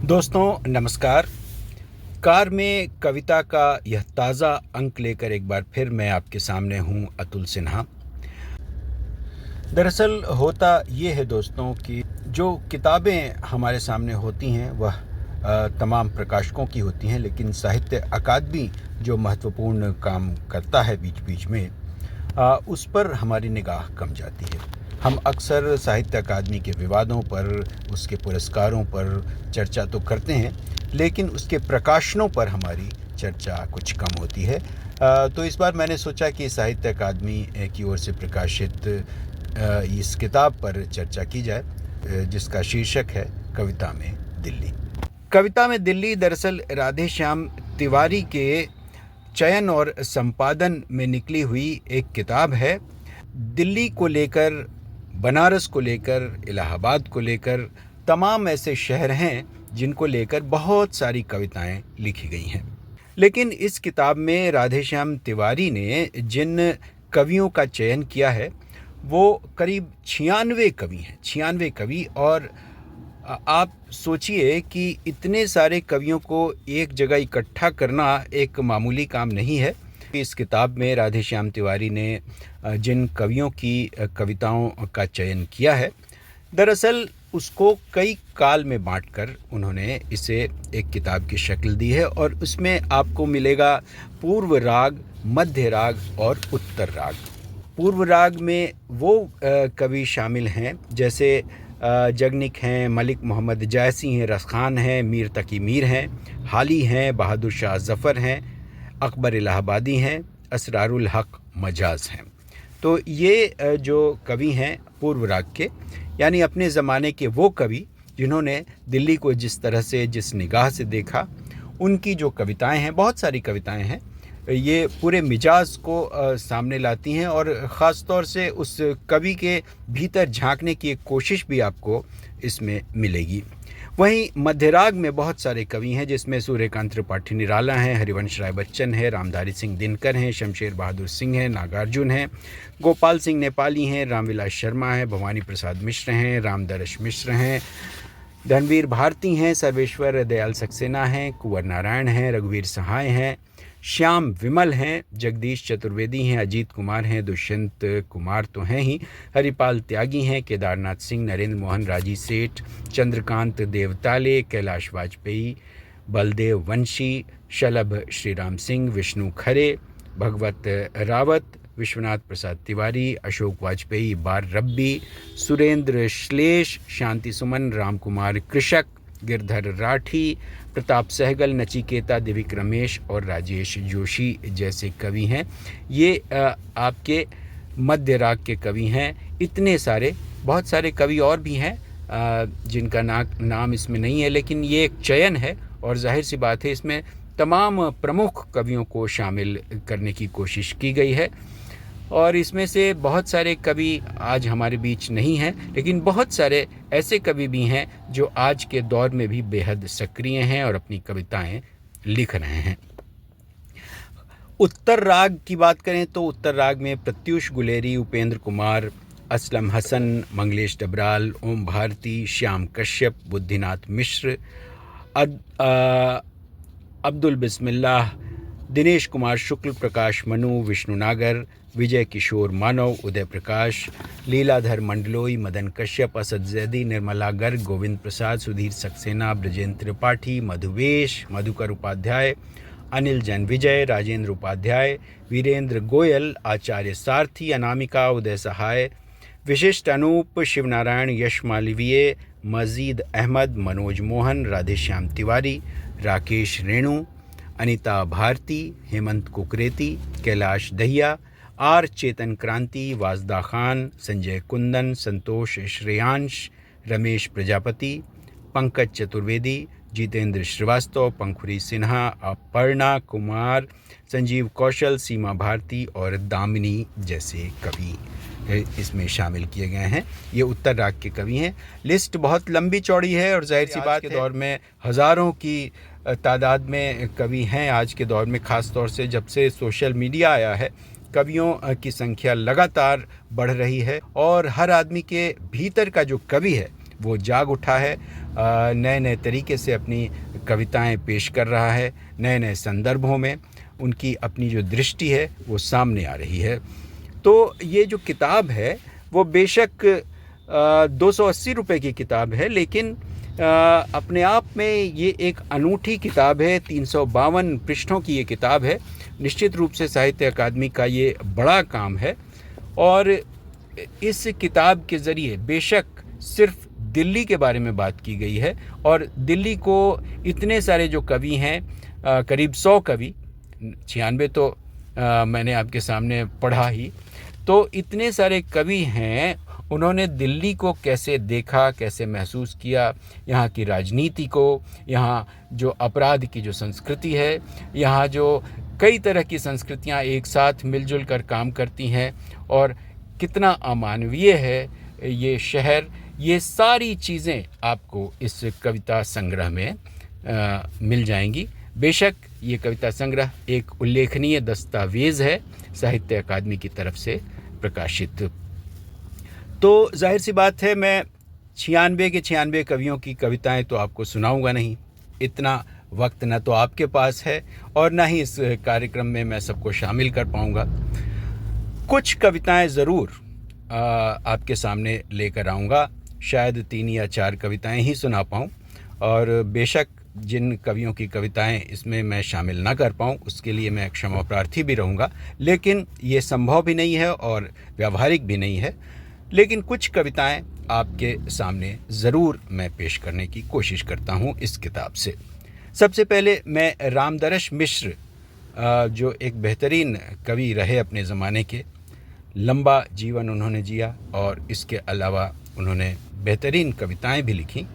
दोस्तों नमस्कार। कार में कविता का यह ताज़ा अंक लेकर एक बार फिर मैं आपके सामने हूँ, अतुल सिन्हा। दरअसल होता ये है दोस्तों कि जो किताबें हमारे सामने होती हैं वह तमाम प्रकाशकों की होती हैं, लेकिन साहित्य अकादमी जो महत्वपूर्ण काम करता है बीच बीच में उस पर हमारी निगाह कम जाती है। हम अक्सर साहित्य अकादमी के विवादों पर, उसके पुरस्कारों पर चर्चा तो करते हैं, लेकिन उसके प्रकाशनों पर हमारी चर्चा कुछ कम होती है। तो इस बार मैंने सोचा कि साहित्य अकादमी की ओर से प्रकाशित इस किताब पर चर्चा की जाए, जिसका शीर्षक है कविता में दिल्ली। कविता में दिल्ली दरअसल राधेश्याम तिवारी के चयन और संपादन में निकली हुई एक किताब है। दिल्ली को लेकर, बनारस को लेकर, इलाहाबाद को लेकर तमाम ऐसे शहर हैं जिनको लेकर बहुत सारी कविताएं लिखी गई हैं। लेकिन इस किताब में राधेश्याम तिवारी ने जिन कवियों का चयन किया है वो करीब 96 कवि हैं। 96 कवि। और आप सोचिए कि इतने सारे कवियों को एक जगह इकट्ठा करना एक मामूली काम नहीं है। इस किताब में राधेश्याम तिवारी ने जिन कवियों की कविताओं का चयन किया है, दरअसल उसको कई काल में बांटकर उन्होंने इसे एक किताब की शक्ल दी है। और उसमें आपको मिलेगा पूर्व राग, मध्य राग और उत्तर राग। पूर्व राग में वो कवि शामिल हैं जैसे जगनिक हैं, मलिक मोहम्मद जायसी हैं, रसखान हैं, मीर तकी मीर हैं, हाली हैं, बहादुर शाह ज़फ़र हैं, अकबर इलाहाबादी हैं, असरारुल हक मजाज हैं। तो ये जो कवि हैं पूर्व राग के, यानी अपने ज़माने के वो कवि जिन्होंने दिल्ली को जिस तरह से, जिस निगाह से देखा, उनकी जो कविताएं हैं, बहुत सारी कविताएं हैं, ये पूरे मिजाज को सामने लाती हैं और ख़ास तौर से उस कवि के भीतर झांकने की एक कोशिश भी आपको इसमें मिलेगी। वहीं मध्यराग में बहुत सारे कवि हैं जिसमें सूर्यकांत त्रिपाठी निराला हैं, हरिवंश राय बच्चन है, रामधारी सिंह दिनकर हैं, शमशेर बहादुर सिंह हैं, नागार्जुन हैं, गोपाल सिंह नेपाली हैं, रामविलास शर्मा हैं, भवानी प्रसाद मिश्र हैं, रामदरश मिश्र हैं, धनवीर भारती हैं, सर्वेश्वर दयाल सक्सेना हैं, कुंवर नारायण हैं, रघुवीर सहाय हैं, श्याम विमल हैं, जगदीश चतुर्वेदी हैं, अजीत कुमार हैं, दुष्यंत कुमार तो हैं ही, हरिपाल त्यागी हैं, केदारनाथ सिंह, नरेंद्र मोहन राजी सेठ, चंद्रकांत देवताले, कैलाश वाजपेयी, बलदेव वंशी, शलभ श्रीराम सिंह, विष्णु खरे, भगवत रावत, विश्वनाथ प्रसाद तिवारी, अशोक वाजपेयी, बार रब्बी, सुरेंद्र श्लेष, शांति सुमन, राम कुमार कृषक, गिरधर राठी, प्रताप सहगल, नचिकेता, दिविक रमेश और राजेश जोशी जैसे कवि हैं। ये आपके मध्य राग के कवि हैं। इतने सारे, बहुत सारे कवि और भी हैं जिनका नाम इसमें नहीं है, लेकिन ये एक चयन है और जाहिर सी बात है इसमें तमाम प्रमुख कवियों को शामिल करने की कोशिश की गई है। और इसमें से बहुत सारे कवि आज हमारे बीच नहीं हैं, लेकिन बहुत सारे ऐसे कवि भी हैं जो आज के दौर में भी बेहद सक्रिय हैं और अपनी कविताएं लिख रहे हैं। उत्तर राग की बात करें तो उत्तर राग में प्रत्यूष गुलेरी, उपेंद्र कुमार, असलम हसन, मंगलेश डबराल, ओम भारती, श्याम कश्यप, बुद्धिनाथ मिश्र, अब्दुल बिस्मिल्लाह, दिनेश कुमार शुक्ल, प्रकाश मनु, विष्णु नागर, विजय किशोर मानव, उदय प्रकाश, लीलाधर मंडलोई, मदन कश्यप, असद जैदी, निर्मला गर्ग, गोविंद प्रसाद, सुधीर सक्सेना, ब्रजेंद्र त्रिपाठी, मधुवेश, मधुकर उपाध्याय, अनिल जैन विजय, राजेंद्र उपाध्याय, वीरेंद्र गोयल, आचार्य सारथी, अनामिका, उदय सहाय, विशिष्ट अनूप, शिवनारायण, यश मालवीय, मजीद अहमद, मनोज मोहन, राधेश्याम तिवारी, राकेश रेणु, अनीता भारती, हेमंत कुकरेती, कैलाश दहिया, आर चेतन क्रांति, वाजदा खान, संजय कुंदन, संतोष श्रेयांश, रमेश प्रजापति, पंकज चतुर्वेदी, जितेंद्र श्रीवास्तव, पंखुरी सिन्हा, अपर्णा कुमार, संजीव कौशल, सीमा भारती और दामिनी जैसे कवि इसमें शामिल किए गए हैं। ये उत्तर राग के कवि हैं। लिस्ट बहुत लंबी चौड़ी है और जाहिर सी बात के दौर में हज़ारों की तादाद में कवि हैं। आज के दौर में ख़ास तौर से जब से सोशल मीडिया आया है, कवियों की संख्या लगातार बढ़ रही है और हर आदमी के भीतर का जो कवि है वो जाग उठा है। नए नए तरीके से अपनी कविताएं पेश कर रहा है, नए नए संदर्भों में उनकी अपनी जो दृष्टि है वो सामने आ रही है। तो ये जो किताब है वो बेशक 280 रुपये की किताब है, लेकिन अपने आप में ये एक अनूठी किताब है। 352 पृष्ठों की ये किताब है। निश्चित रूप से साहित्य अकादमी का ये बड़ा काम है और इस किताब के ज़रिए बेशक सिर्फ दिल्ली के बारे में बात की गई है और दिल्ली को इतने सारे जो कवि हैं, करीब 100 कवि, 96 तो मैंने आपके सामने पढ़ा ही, तो इतने सारे कवि हैं, उन्होंने दिल्ली को कैसे देखा, कैसे महसूस किया, यहाँ की राजनीति को, यहाँ जो अपराध की जो संस्कृति है, यहाँ जो कई तरह की संस्कृतियाँ एक साथ मिलजुल कर काम करती हैं और कितना अमानवीय है ये शहर, ये सारी चीज़ें आपको इस कविता संग्रह में मिल जाएंगी। बेशक ये कविता संग्रह एक उल्लेखनीय दस्तावेज़ है साहित्य अकादमी की तरफ से प्रकाशित। तो जाहिर सी बात है, मैं 96 के 96 कवियों की कविताएं तो आपको सुनाऊंगा नहीं, इतना वक्त न तो आपके पास है और ना ही इस कार्यक्रम में मैं सबको शामिल कर पाऊंगा। कुछ कविताएं ज़रूर आपके सामने लेकर आऊँगा, शायद 3 या 4 कविताएं ही सुना पाऊँ और बेशक जिन कवियों की कविताएं इसमें मैं शामिल ना कर पाऊँ उसके लिए मैं क्षमा प्रार्थी भी रहूँगा, लेकिन ये संभव भी नहीं है और व्यावहारिक भी नहीं है। लेकिन कुछ कविताएं आपके सामने ज़रूर मैं पेश करने की कोशिश करता हूँ इस किताब से। सबसे पहले मैं रामदरश मिश्र, जो एक बेहतरीन कवि रहे अपने ज़माने के, लंबा जीवन उन्होंने जिया और इसके अलावा उन्होंने बेहतरीन कविताएं भी लिखी।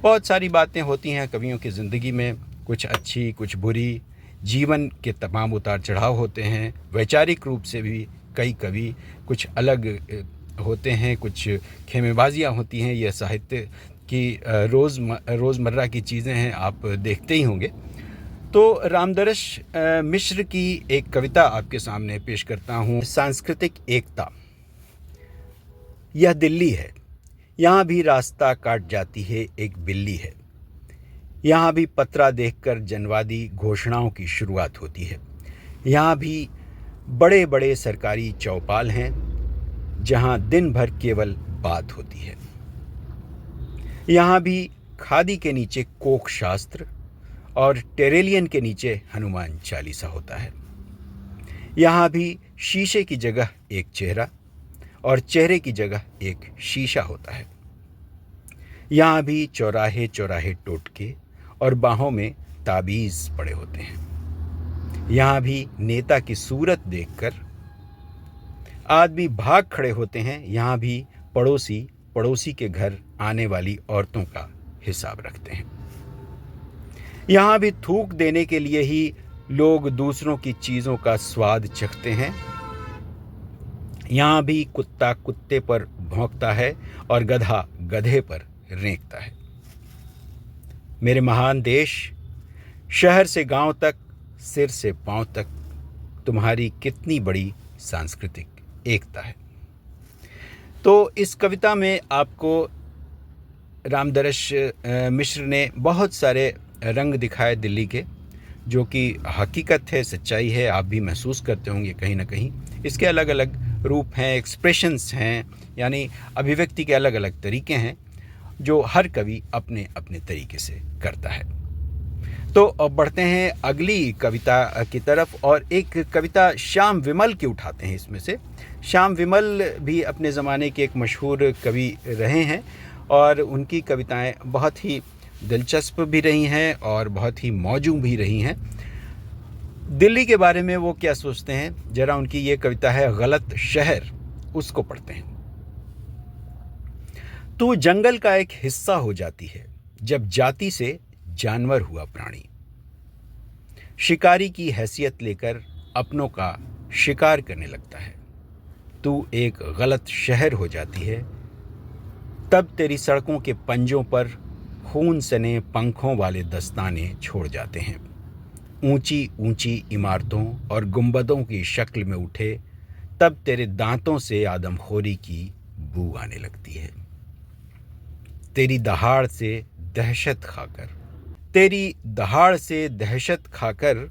बहुत सारी बातें होती हैं कवियों की ज़िंदगी में, कुछ अच्छी कुछ बुरी, जीवन के तमाम उतार चढ़ाव होते हैं। वैचारिक रूप से भी कई कवि कुछ अलग होते हैं, कुछ खेमेबाजियाँ होती हैं। यह साहित्य की रोज़मर्रा की चीज़ें हैं, आप देखते ही होंगे। तो रामदरश मिश्र की एक कविता आपके सामने पेश करता हूँ। सांस्कृतिक एकता। यह दिल्ली है, यहाँ भी रास्ता काट जाती है एक बिल्ली है। यहाँ भी पत्रा देखकर जनवादी घोषणाओं की शुरुआत होती है। यहाँ भी बड़े बड़े सरकारी चौपाल हैं जहाँ दिन भर केवल बात होती है। यहाँ भी खादी के नीचे कोक शास्त्र और टेरेलियन के नीचे हनुमान चालीसा होता है। यहाँ भी शीशे की जगह एक चेहरा और चेहरे की जगह एक शीशा होता है। यहाँ भी चौराहे चौराहे टोटके और बाहों में ताबीज़ पड़े होते हैं। यहाँ भी नेता की सूरत देखकर आदमी भाग खड़े होते हैं। यहाँ भी पड़ोसी पड़ोसी के घर आने वाली औरतों का हिसाब रखते हैं। यहाँ भी थूक देने के लिए ही लोग दूसरों की चीज़ों का स्वाद चखते हैं। यहाँ भी कुत्ता कुत्ते पर भौंकता है और गधा गधे पर रेंकता है। मेरे महान देश, शहर से गांव तक, सिर से पांव तक तुम्हारी कितनी बड़ी सांस्कृतिक एकता है। तो इस कविता में आपको रामदरश मिश्र ने बहुत सारे रंग दिखाए दिल्ली के, जो कि हकीकत है, सच्चाई है, आप भी महसूस करते होंगे कहीं ना कहीं। इसके अलग अलग रूप हैं, एक्सप्रेशंस हैं, यानी अभिव्यक्ति के अलग अलग तरीके हैं जो हर कवि अपने अपने तरीके से करता है। तो अब बढ़ते हैं अगली कविता की तरफ और एक कविता श्याम विमल की उठाते हैं इसमें से। श्याम विमल भी अपने ज़माने के एक मशहूर कवि रहे हैं और उनकी कविताएं बहुत ही दिलचस्प भी रही हैं और बहुत ही मौजू भी रही हैं। दिल्ली के बारे में वो क्या सोचते हैं, जरा उनकी ये कविता है गलत शहर, उसको पढ़ते हैं। तू जंगल का एक हिस्सा हो जाती है जब जाति से जानवर हुआ प्राणी, शिकारी की हैसियत लेकर अपनों का शिकार करने लगता है। तू एक गलत शहर हो जाती है तब तेरी सड़कों के पंजों पर खून सने पंखों वाले दस्ताने छोड़ जाते हैं। ऊंची ऊंची इमारतों और गुंबदों की शक्ल में उठे तब तेरे दांतों से आदमखोरी की बू आने लगती है। तेरी दहाड़ से दहशत खाकर, तेरी दहाड़ से दहशत खाकर,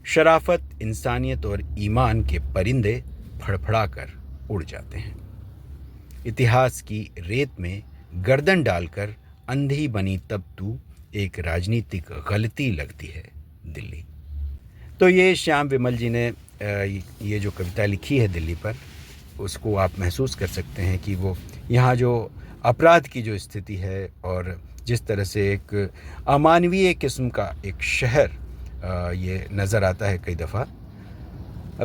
शराफत, इंसानियत और ईमान के परिंदे फड़फड़ा कर उड़ जाते हैं। इतिहास की रेत में गर्दन डालकर अंधी बनी तब तू, एक राजनीतिक गलती लगती है दिल्ली। तो ये श्याम विमल जी ने ये जो कविता लिखी है दिल्ली पर, उसको आप महसूस कर सकते हैं कि वो यहाँ जो अपराध की जो स्थिति है और जिस तरह से एक अमानवीय किस्म का एक शहर ये नज़र आता है कई दफ़ा।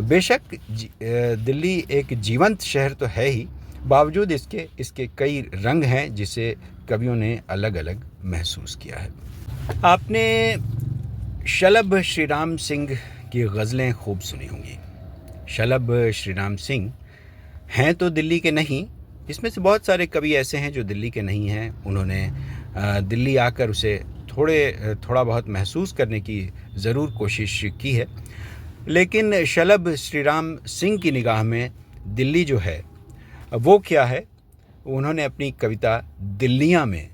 बेशक दिल्ली एक जीवंत शहर तो है ही, बावजूद इसके कई रंग हैं जिसे कवियों ने अलग अलग महसूस किया है। आपने शलभ श्रीराम सिंह की गज़लें खूब सुनी होंगी। शलभ श्रीराम सिंह हैं तो दिल्ली के नहीं, इसमें से बहुत सारे कवि ऐसे हैं जो दिल्ली के नहीं हैं। उन्होंने दिल्ली आकर उसे थोड़ा बहुत महसूस करने की ज़रूर कोशिश की है, लेकिन शलभ श्रीराम सिंह की निगाह में दिल्ली जो है वो क्या है, उन्होंने अपनी कविता दिल्लियाँ में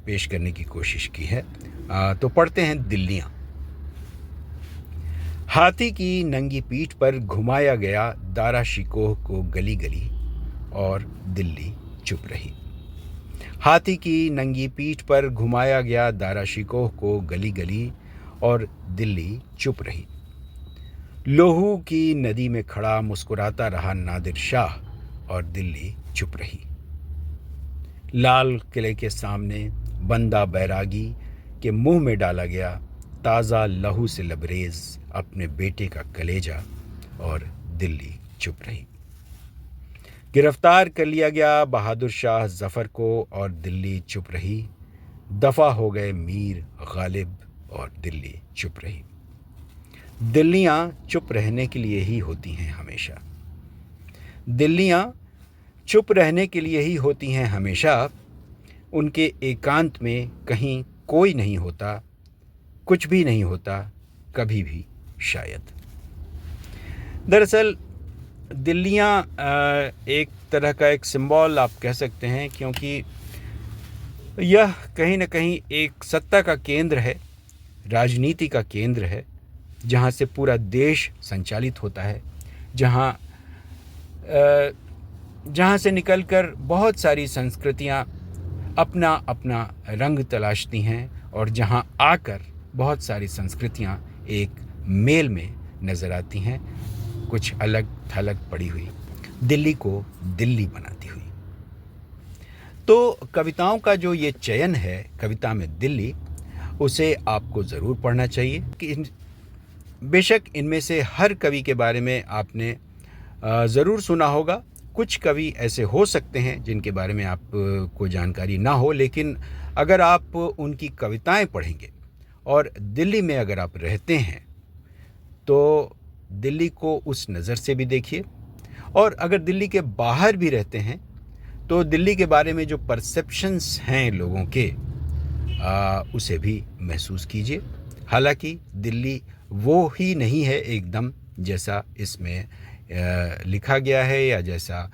पेश करने की कोशिश की है। तो पढ़ते हैं दिल्लियाँ। हाथी की नंगी पीठ पर घुमाया गया दारा शिकोह को गली गली, और दिल्ली चुप रही। हाथी की नंगी पीठ पर घुमाया गया दारा शिकोह को गली गली, और दिल्ली चुप रही। लोहू की नदी में खड़ा मुस्कुराता रहा नादिर शाह, और दिल्ली चुप रही। लाल किले के सामने बंदा बैरागी के मुंह में डाला गया ताज़ा लहू से लबरेज अपने बेटे का कलेजा, और दिल्ली चुप रही। गिरफ्तार कर लिया गया बहादुर शाह जफ़र को, और दिल्ली चुप रही। दफ़ा हो गए मीर गालिब, और दिल्ली चुप रही। दिल्लियाँ चुप रहने के लिए ही होती हैं हमेशा। दिल्लियाँ चुप रहने के लिए ही होती हैं हमेशा। उनके एकांत में कहीं कोई नहीं होता, कुछ भी नहीं होता, कभी भी शायद। दरअसल दिल्लियाँ एक तरह का एक सिंबल आप कह सकते हैं, क्योंकि यह कहीं न कहीं एक सत्ता का केंद्र है, राजनीति का केंद्र है, जहाँ से पूरा देश संचालित होता है, जहाँ से निकलकर बहुत सारी संस्कृतियाँ अपना अपना रंग तलाशती हैं, और जहाँ आकर बहुत सारी संस्कृतियाँ एक मेल में नज़र आती हैं, कुछ अलग थलग पड़ी हुई, दिल्ली को दिल्ली बनाती हुई। तो कविताओं का जो ये चयन है, कविता में दिल्ली, उसे आपको ज़रूर पढ़ना चाहिए। कि बेशक इनमें से हर कवि के बारे में आपने ज़रूर सुना होगा। कुछ कवि ऐसे हो सकते हैं जिनके बारे में आपको जानकारी ना हो, लेकिन अगर आप उनकी कविताएं पढ़ेंगे और दिल्ली में अगर आप रहते हैं तो दिल्ली को उस नज़र से भी देखिए, और अगर दिल्ली के बाहर भी रहते हैं तो दिल्ली के बारे में जो परसेप्शंस हैं लोगों के, उसे भी महसूस कीजिए। हालांकि दिल्ली वो ही नहीं है एकदम जैसा इसमें लिखा गया है या जैसा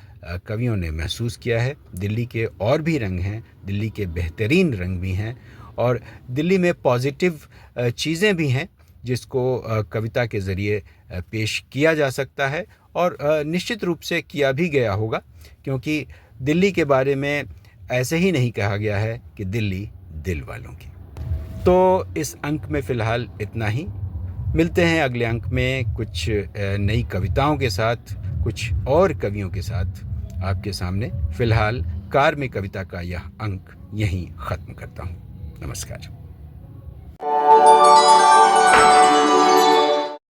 कवियों ने महसूस किया है। दिल्ली के और भी रंग हैं, दिल्ली के बेहतरीन रंग भी हैं, और दिल्ली में पॉजिटिव चीज़ें भी हैं जिसको कविता के ज़रिए पेश किया जा सकता है, और निश्चित रूप से किया भी गया होगा, क्योंकि दिल्ली के बारे में ऐसे ही नहीं कहा गया है कि दिल्ली दिल वालों की। तो इस अंक में फ़िलहाल इतना ही। मिलते हैं अगले अंक में कुछ नई कविताओं के साथ, कुछ और कवियों के साथ आपके सामने। फ़िलहाल कार में कविता का यह अंक यहीं ख़त्म करता हूँ। नमस्कार।